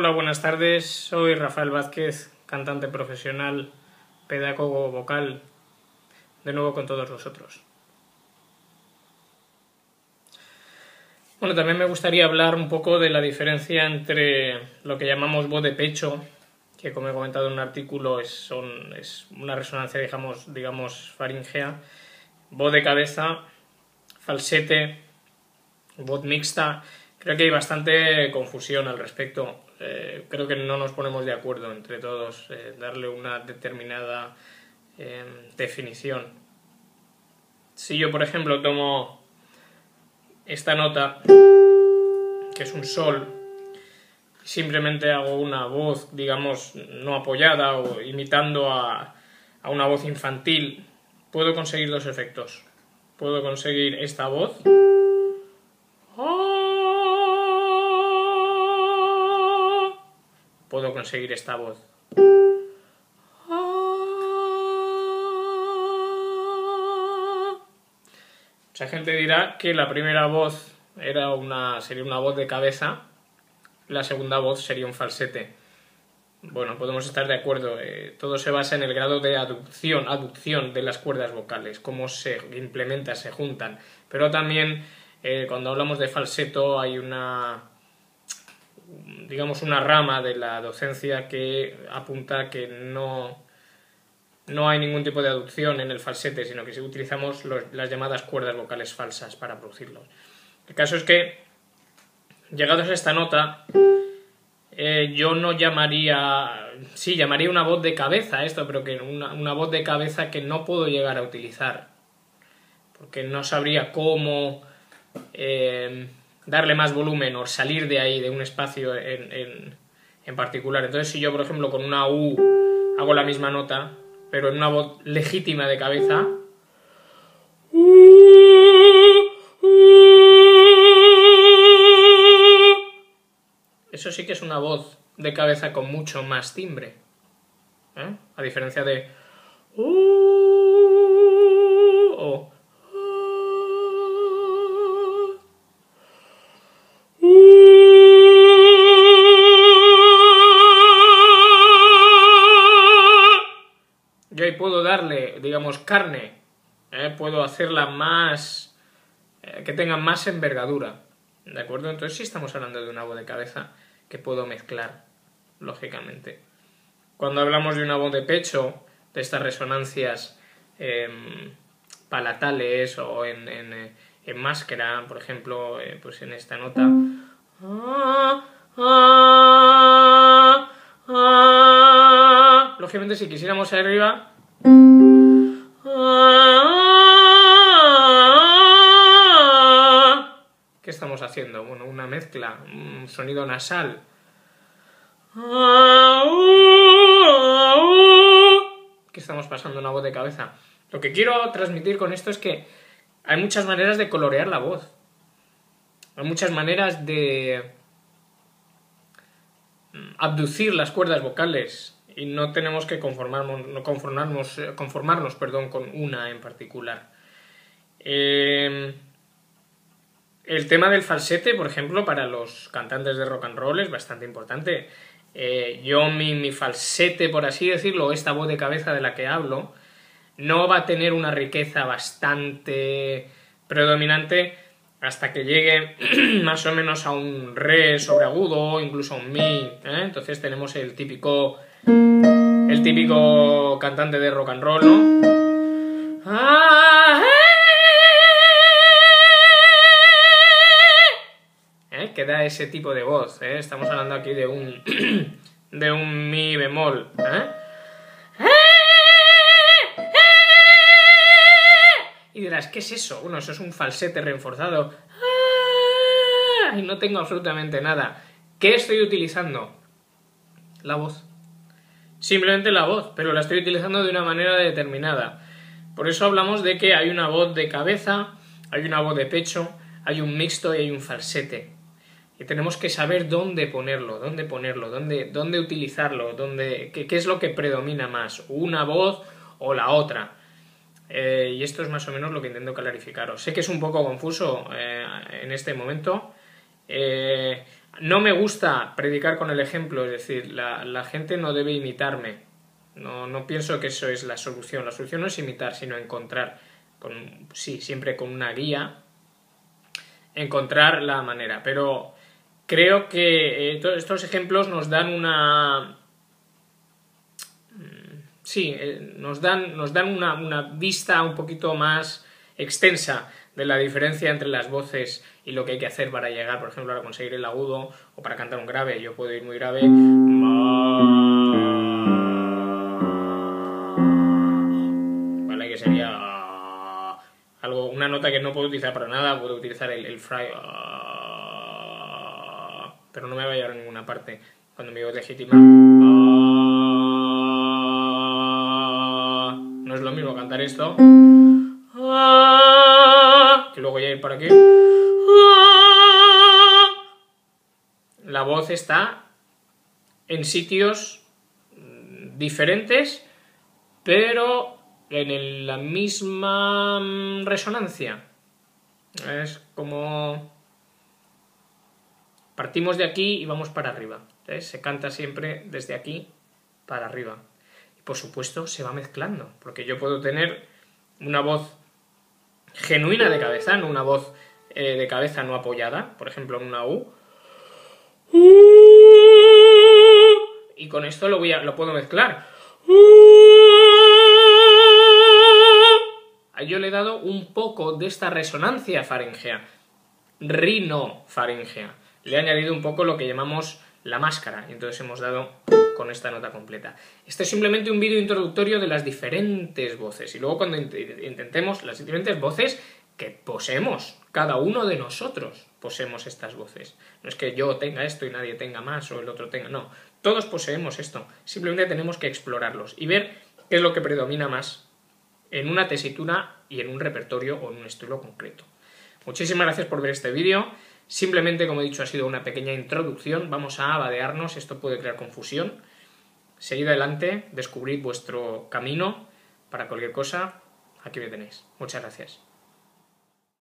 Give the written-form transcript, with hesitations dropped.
Hola, buenas tardes. Soy Rafael Vázquez, cantante profesional, pedagogo vocal, de nuevo con todos vosotros. Bueno, también me gustaría hablar un poco de la diferencia entre lo que llamamos voz de pecho, que como he comentado en un artículo es una resonancia, digamos faríngea, voz de cabeza, falsete, voz mixta. Creo que hay bastante confusión al respecto. Creo que no nos ponemos de acuerdo entre todos darle una determinada definición. Si yo, por ejemplo, tomo esta nota, que es un sol, y simplemente hago una voz, digamos, no apoyada o imitando a una voz infantil, puedo conseguir dos efectos. Puedo conseguir esta voz, puedo conseguir esta voz. Mucha gente dirá que la primera voz sería una voz de cabeza, la segunda voz sería un falsete. Bueno, podemos estar de acuerdo. Todo se basa en el grado de aducción de las cuerdas vocales, cómo se implementa, se juntan. Pero también, cuando hablamos de falseto, hay una rama de la docencia que apunta a que no hay ningún tipo de aducción en el falsete, sino que utilizamos las llamadas cuerdas vocales falsas para producirlos. El caso es que, llegados a esta nota, yo no llamaría... Sí, llamaría una voz de cabeza esto, pero que una voz de cabeza que no puedo llegar a utilizar, porque no sabría cómo darle más volumen o salir de ahí, de un espacio en particular. Entonces, si yo, por ejemplo, con una U hago la misma nota, pero en una voz legítima de cabeza, eso sí que es una voz de cabeza con mucho más timbre, a diferencia de o yo ahí puedo darle, digamos, carne, puedo hacerla más, que tenga más envergadura, ¿de acuerdo? Entonces sí estamos hablando de una voz de cabeza que puedo mezclar, lógicamente. Cuando hablamos de una voz de pecho, de estas resonancias palatales o en máscara, por ejemplo, pues en esta nota, lógicamente si quisiéramos arriba, ¿qué estamos haciendo? Bueno, una mezcla, un sonido nasal. ¿Qué estamos pasando? Una voz de cabeza. Lo que quiero transmitir con esto es que hay muchas maneras de colorear la voz. Hay muchas maneras de abducir las cuerdas vocales y no tenemos que conformarnos con una en particular. El tema del falsete, por ejemplo, para los cantantes de rock and roll es bastante importante. Mi falsete, por así decirlo, esta voz de cabeza de la que hablo, no va a tener una riqueza bastante predominante hasta que llegue más o menos a un re sobreagudo o incluso a un mi. Entonces tenemos el típico cantante de rock and roll, ¿no? Que da ese tipo de voz, estamos hablando aquí de un mi bemol, y dirás, ¿qué es eso? Bueno, eso es un falsete reforzado, y no tengo absolutamente nada. ¿Qué estoy utilizando? La voz, simplemente la voz, pero la estoy utilizando de una manera determinada. Por eso hablamos de que hay una voz de cabeza, hay una voz de pecho, hay un mixto y hay un falsete. Y tenemos que saber dónde ponerlo, dónde utilizarlo, qué es lo que predomina más, una voz o la otra. Y esto es más o menos lo que intento clarificaros. Sé que es un poco confuso en este momento. No me gusta predicar con el ejemplo, es decir, la gente no debe imitarme. No pienso que eso es la solución. La solución no es imitar, sino encontrar, siempre con una guía, encontrar la manera. Pero creo que todos estos ejemplos nos dan una... nos dan una vista un poquito más extensa de la diferencia entre las voces y lo que hay que hacer para llegar, por ejemplo, a conseguir el agudo o para cantar un grave. Yo puedo ir muy grave, ¿vale? Que sería una nota que no puedo utilizar para nada. Puedo utilizar el fry, pero no me va a llevar a ninguna parte. Cuando mi voz legítima, no es lo mismo cantar esto que luego ya ir para aquí. La voz está en sitios diferentes, pero en la misma resonancia. Es como partimos de aquí y vamos para arriba. ¿Ves? Se canta siempre desde aquí para arriba. Y por supuesto se va mezclando, porque yo puedo tener una voz genuina de cabeza, no una voz de cabeza no apoyada, por ejemplo en una U. Y con esto lo puedo mezclar. Yo le he dado un poco de esta resonancia faríngea, rinofaríngea. Le he añadido un poco lo que llamamos la máscara, y entonces hemos dado con esta nota completa. Este es simplemente un vídeo introductorio de las diferentes voces, y luego cuando intentemos las diferentes voces que poseemos, cada uno de nosotros poseemos estas voces. No es que yo tenga esto y nadie tenga más, o el otro tenga, no. Todos poseemos esto, simplemente tenemos que explorarlos y ver qué es lo que predomina más en una tesitura y en un repertorio o en un estilo concreto. Muchísimas gracias por ver este vídeo. Simplemente, como he dicho, ha sido una pequeña introducción. Vamos a abadearnos, esto puede crear confusión. Seguid adelante, descubrid vuestro camino. Para cualquier cosa, aquí me tenéis. Muchas gracias.